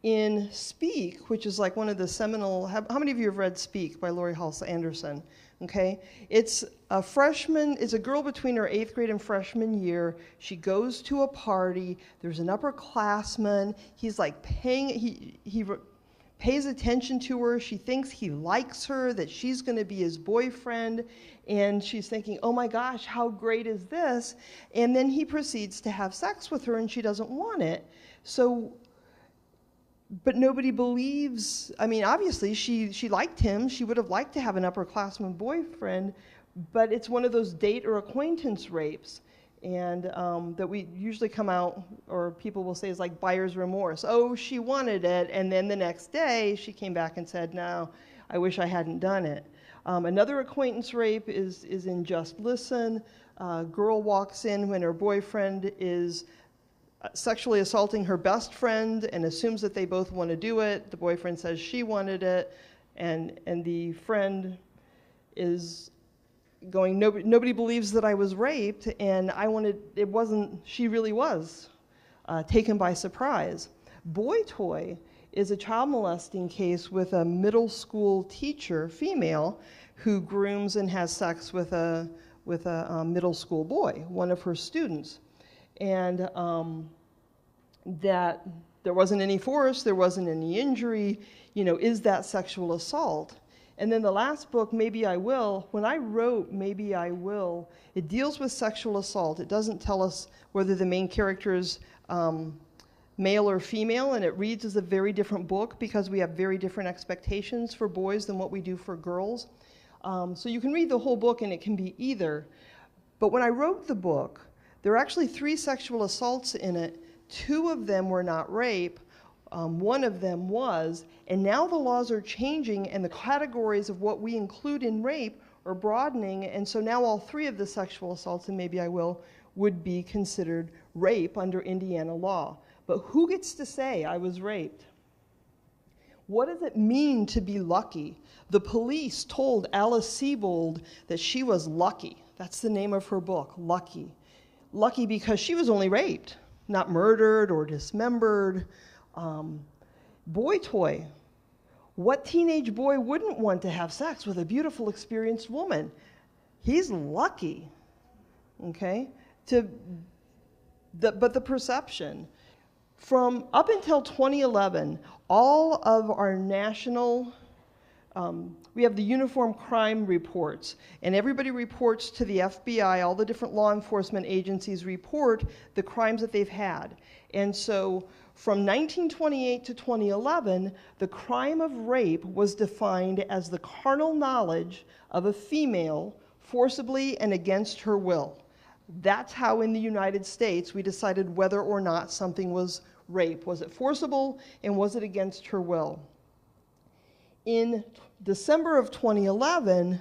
In Speak, which is like one of the seminal, how many of you have read Speak by Laurie Halse Anderson? Okay, it's a freshman, it's a girl between her 8th grade and freshman year. She goes to a party, there's an upperclassman, he's like he pays attention to her, she thinks he likes her, that she's gonna be his boyfriend, and she's thinking, oh my gosh, how great is this? And then he proceeds to have sex with her and she doesn't want it. So, but nobody believes, I mean, obviously she liked him, she would have liked to have an upperclassman boyfriend, but it's one of those date or acquaintance rapes, and that we usually come out, or people will say is like buyer's remorse. Oh, she wanted it, and then the next day she came back and said, no, I wish I hadn't done it. Another acquaintance rape is in Just Listen. A girl walks in when her boyfriend is sexually assaulting her best friend and assumes that they both want to do it. The boyfriend says she wanted it, and the friend is going, nobody believes that I was raped, and it wasn't, she really was taken by surprise. Boy Toy is a child molesting case with a middle school teacher, female, who grooms and has sex with a middle school boy, one of her students. And that there wasn't any force, there wasn't any injury, is that sexual assault? And then the last book, Maybe I Will, when I wrote Maybe I Will, it deals with sexual assault. It doesn't tell us whether the main character is male or female, and it reads as a very different book because we have very different expectations for boys than what we do for girls. So you can read the whole book and it can be either. But when I wrote the book, there are actually 3 sexual assaults in it. 2 of them were not rape. One of them was, and now the laws are changing and the categories of what we include in rape are broadening, and so now all 3 of the sexual assaults in Maybe I Will would be considered rape under Indiana law. But who gets to say I was raped? What does it mean to be lucky? The police told Alice Sebold that she was lucky. That's the name of her book, Lucky. Lucky because she was only raped, not murdered or dismembered. Boy toy. What teenage boy wouldn't want to have sex with a beautiful, experienced woman? He's lucky, okay? But the perception. From up until 2011, all of our national, we have the uniform crime reports, and everybody reports to the FBI, all the different law enforcement agencies report the crimes that they've had. And so from 1928 to 2011, the crime of rape was defined as the carnal knowledge of a female forcibly and against her will. That's how in the United States we decided whether or not something was rape. Was it forcible and was it against her will? In December of 2011,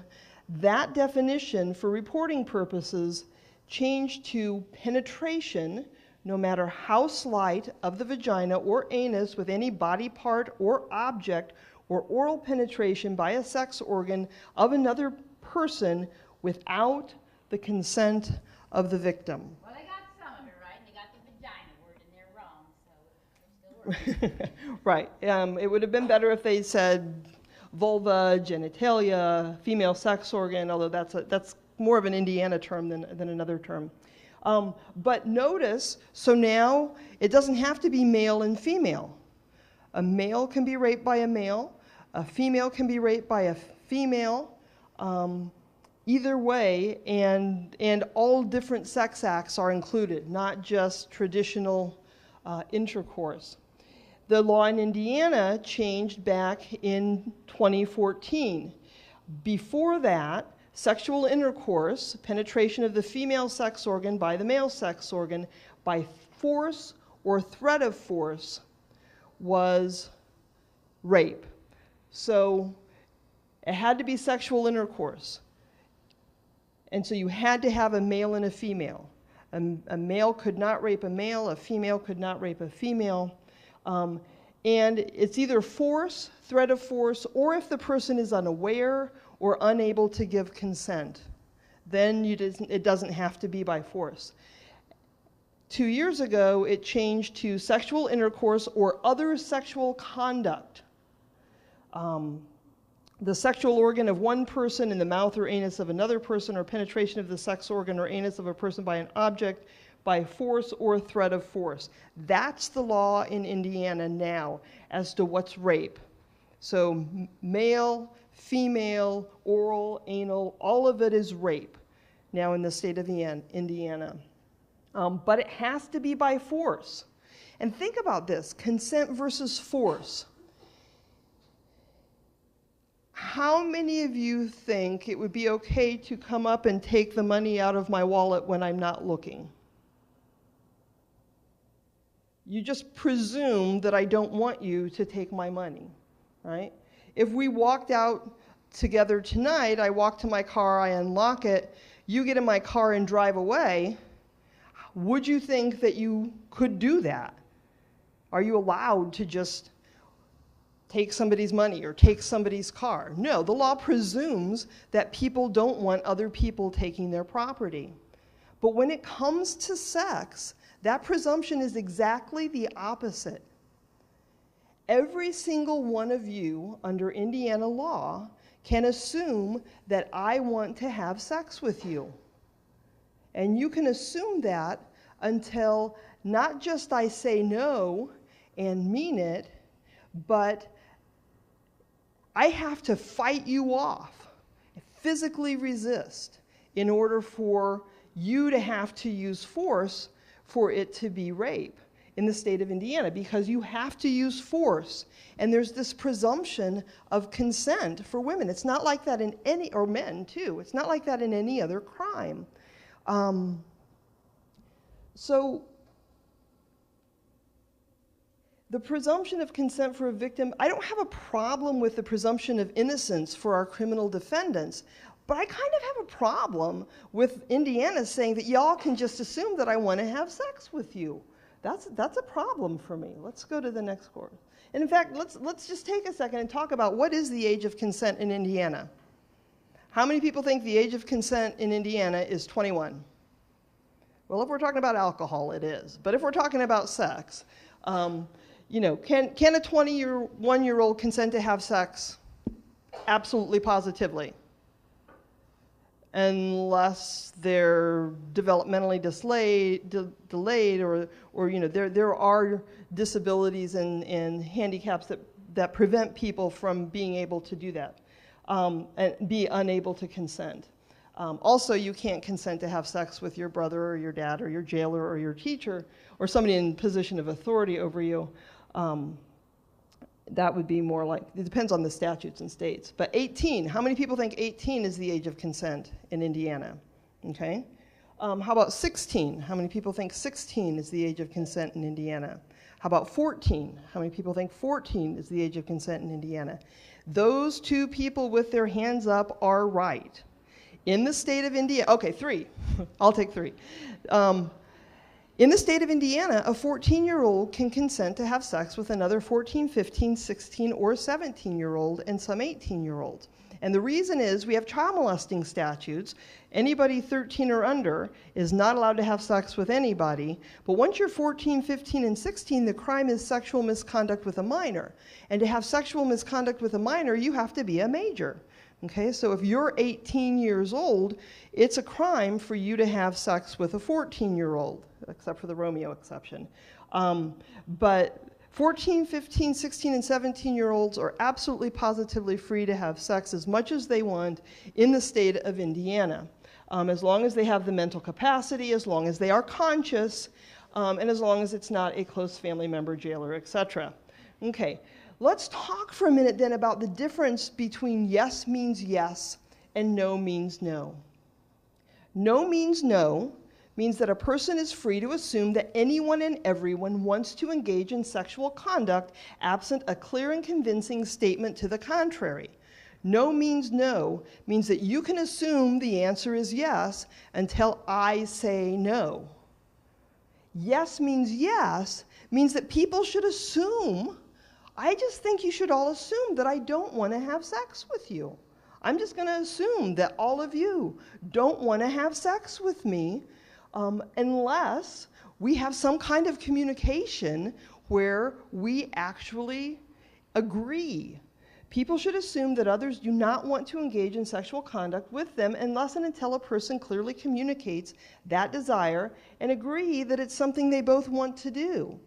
that definition for reporting purposes changed to penetration, no matter how slight, of the vagina or anus with any body part or object, or oral penetration by a sex organ of another person without the consent of the victim. Well, they got some of it right, and they got the vagina word in there wrong, so it still works. Right. It would have been better if they said vulva, genitalia, female sex organ, although that's more of an Indiana term than another term. But notice, so now it doesn't have to be male and female. A male can be raped by a male. A female can be raped by a female. Either way, and all different sex acts are included, not just traditional intercourse. The law in Indiana changed back in 2014. Before that, sexual intercourse, penetration of the female sex organ by the male sex organ, by force or threat of force, was rape. So it had to be sexual intercourse. And so you had to have a male and a female. A male could not rape a male, a female could not rape a female. And it's either force, threat of force, or if the person is unaware or unable to give consent, then it doesn't have to be by force. 2 years ago, it changed to sexual intercourse or other sexual conduct. The sexual organ of one person in the mouth or anus of another person, or penetration of the sex organ or anus of a person by an object by force or threat of force. That's the law in Indiana now as to what's rape. So male, female, oral, anal, all of it is rape now in the state of Indiana. But it has to be by force. And think about this, consent versus force. How many of you think it would be okay to come up and take the money out of my wallet when I'm not looking? You just presume that I don't want you to take my money, right? If we walked out together tonight, I walk to my car, I unlock it, you get in my car and drive away, would you think that you could do that? Are you allowed to just take somebody's money or take somebody's car? No, the law presumes that people don't want other people taking their property. But when it comes to sex, that presumption is exactly the opposite. Every single one of you under Indiana law can assume that I want to have sex with you. And you can assume that until not just I say no and mean it, but I have to fight you off, physically resist, in order for you to have to use force for it to be rape in the state of Indiana, because you have to use force. And there's this presumption of consent for women. It's not like that in any, or men too, it's not like that in any other crime. So the presumption of consent for a victim, I don't have a problem with the presumption of innocence for our criminal defendants, but I kind of have a problem with Indiana saying that y'all can just assume that I want to have sex with you. That's a problem for me. Let's go to the next course. And in fact, let's just take a second and talk about what is the age of consent in Indiana. How many people think the age of consent in Indiana is 21? Well, if we're talking about alcohol, it is. But if we're talking about sex, you know, can a 21-year-old consent to have sex? Absolutely, positively. Unless they're developmentally delayed or you know, there are disabilities and handicaps that prevent people from being able to do that and be unable to consent. Also, you can't consent to have sex with your brother or your dad or your jailer or your teacher or somebody in position of authority over you. That would be more like, it depends on the statutes and states. But 18, how many people think 18 is the age of consent in Indiana? Okay. How about 16? How many people think 16 is the age of consent in Indiana? How about 14? How many people think 14 is the age of consent in Indiana? Those two people with their hands up are right. In the state of Indiana, okay, 3. I'll take 3. In the state of Indiana, a 14-year-old can consent to have sex with another 14, 15, 16, or 17-year-old and some 18-year-olds. And the reason is we have child molesting statutes. Anybody 13 or under is not allowed to have sex with anybody. But once you're 14, 15, and 16, the crime is sexual misconduct with a minor. And to have sexual misconduct with a minor, you have to be a major. Okay, so if you're 18 years old, it's a crime for you to have sex with a 14-year-old, except for the Romeo exception. But 14, 15, 16, and 17-year-olds are absolutely positively free to have sex as much as they want in the state of Indiana, as long as they have the mental capacity, as long as they are conscious, and as long as it's not a close family member, jailer, etc. Okay. Let's talk for a minute then about the difference between yes means yes and no means no. No means no means that a person is free to assume that anyone and everyone wants to engage in sexual conduct absent a clear and convincing statement to the contrary. No means no means that you can assume the answer is yes until I say no. Yes means that people should assume, I just think you should all assume that I don't want to have sex with you. I'm just going to assume that all of you don't want to have sex with me unless we have some kind of communication where we actually agree. People should assume that others do not want to engage in sexual conduct with them unless and until a person clearly communicates that desire and agree that it's something they both want to do.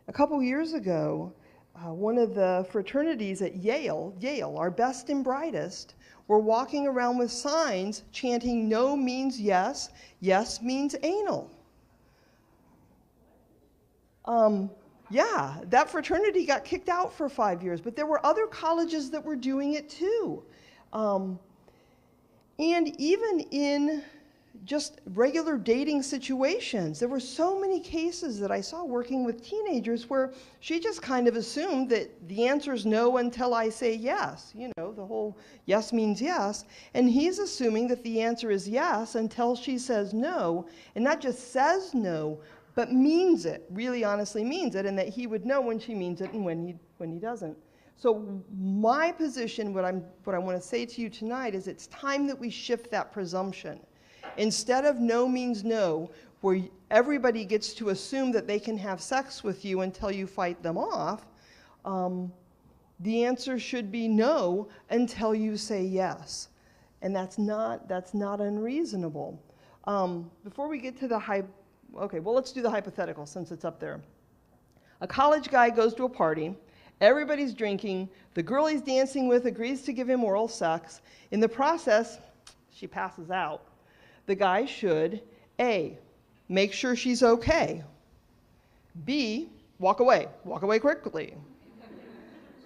A couple years ago, one of the fraternities at Yale, our best and brightest, were walking around with signs chanting no means yes, yes means anal. Yeah, that fraternity got kicked out for 5 years, but there were other colleges that were doing it too. And even in just regular dating situations, there were so many cases that I saw working with teenagers where she just kind of assumed that the answer is no until I say yes. You know, the whole yes means yes. And he's assuming that the answer is yes until she says no, and not just says no, but means it, really honestly means it, and that he would know when she means it and when he doesn't. So my position, what I want to say to you tonight is it's time that we shift that presumption. Instead of no means no, where everybody gets to assume that they can have sex with you until you fight them off, the answer should be no until you say yes. And that's not unreasonable. Before we get to the okay, well, let's do the hypothetical since it's up there. A college guy goes to a party. Everybody's drinking. The girl he's dancing with agrees to give him oral sex. In the process, she passes out. The guy should, A, make sure she's okay. B, walk away quickly.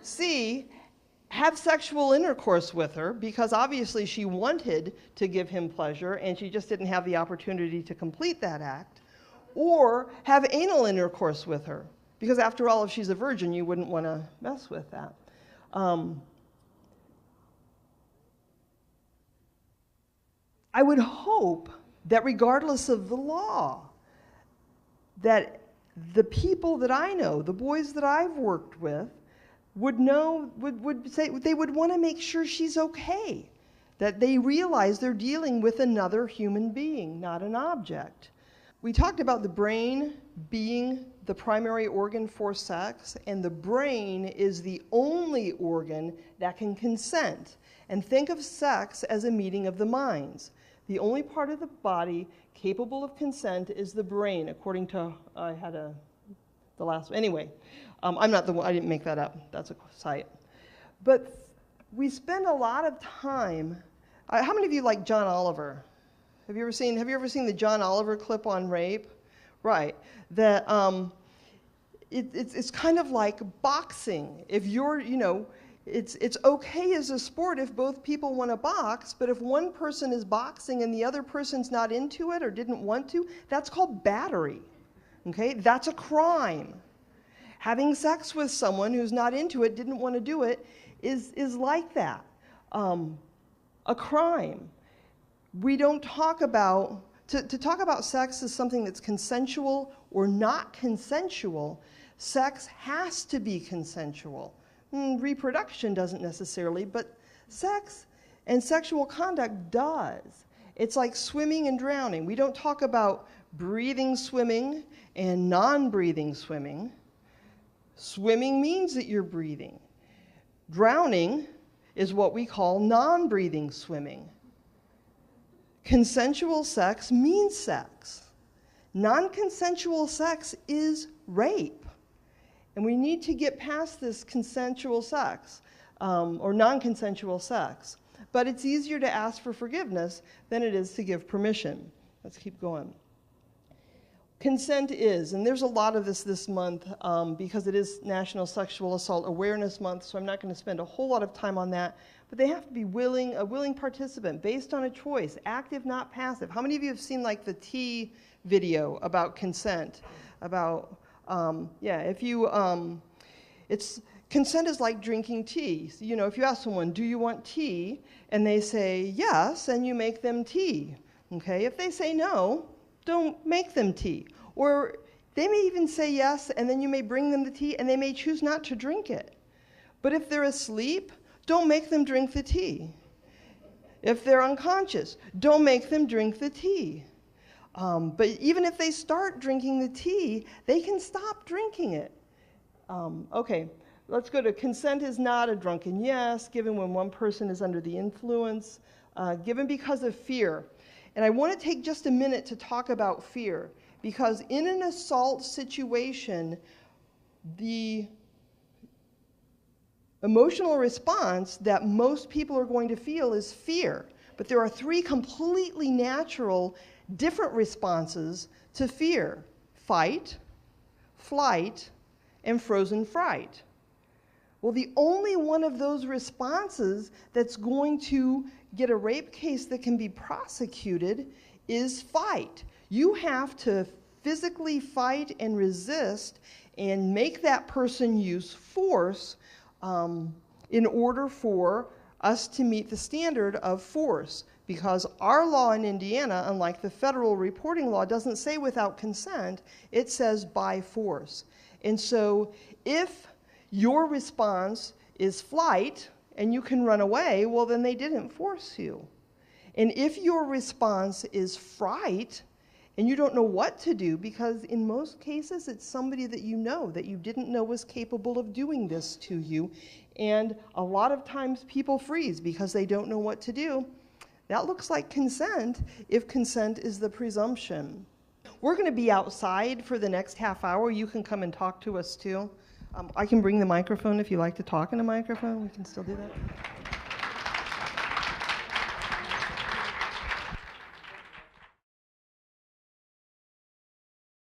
C, have sexual intercourse with her because obviously she wanted to give him pleasure and she just didn't have the opportunity to complete that act. Or have anal intercourse with her because after all, if she's a virgin, you wouldn't want to mess with that. I would hope that regardless of the law, that the people that I know, the boys that I've worked with, would say they would want to make sure she's okay, that they realize they're dealing with another human being, not an object. We talked about the brain being the primary organ for sex, and the brain is the only organ that can consent. And think of sex as a meeting of the minds. The only part of the body capable of consent is the brain, according to, the last, anyway. I'm not the one, I didn't make that up. That's a site. But we spend a lot of time, how many of you like John Oliver? Have you ever seen the John Oliver clip on rape? Right. That it's kind of like boxing. If you're, it's okay as a sport if both people want to box, but if one person is boxing and the other person's not into it or didn't want to, that's called battery. Okay? That's a crime. Having sex with someone who's not into it, didn't want to do it, is like that. A crime. We don't talk about, to talk about sex as something that's consensual or not consensual, sex has to be consensual. Reproduction doesn't necessarily, but sex and sexual conduct does. It's like swimming and drowning. We don't talk about breathing swimming and non-breathing swimming. Swimming means that you're breathing. Drowning is what we call non-breathing swimming. Consensual sex means sex. Non-consensual sex is rape. And we need to get past this consensual sex, or non-consensual sex. But it's easier to ask for forgiveness than it is to give permission. Let's keep going. Consent is, and there's a lot of this month because it is National Sexual Assault Awareness Month, so I'm not going to spend a whole lot of time on that. But they have to be a willing participant based on a choice, active, not passive. How many of you have seen like the tea video about consent? About, consent is like drinking tea. So, if you ask someone, do you want tea? And they say yes, and you make them tea. Okay, if they say no, don't make them tea. Or they may even say yes, and then you may bring them the tea, and they may choose not to drink it. But if they're asleep, don't make them drink the tea. If they're unconscious, don't make them drink the tea. But even if they start drinking the tea, they can stop drinking it. Okay, let's go to consent is not a drunken yes, given when one person is under the influence, given because of fear. And I want to take just a minute to talk about fear, because in an assault situation, the emotional response that most people are going to feel is fear. But there are three completely natural, different responses to fear: fight, flight, and frozen fright. Well, the only one of those responses that's going to get a rape case that can be prosecuted is fight. You have to physically fight and resist and make that person use force in order for us to meet the standard of force. Because our law in Indiana, unlike the federal reporting law, doesn't say without consent, it says by force. And so if your response is flight and you can run away, well, then they didn't force you. And if your response is fright and you don't know what to do, because in most cases it's somebody that you didn't know was capable of doing this to you, and a lot of times people freeze because they don't know what to do, that looks like consent if consent is the presumption. We're going to be outside for the next half hour. You can come and talk to us too. I can bring the microphone if you like to talk in a microphone. We can still do that.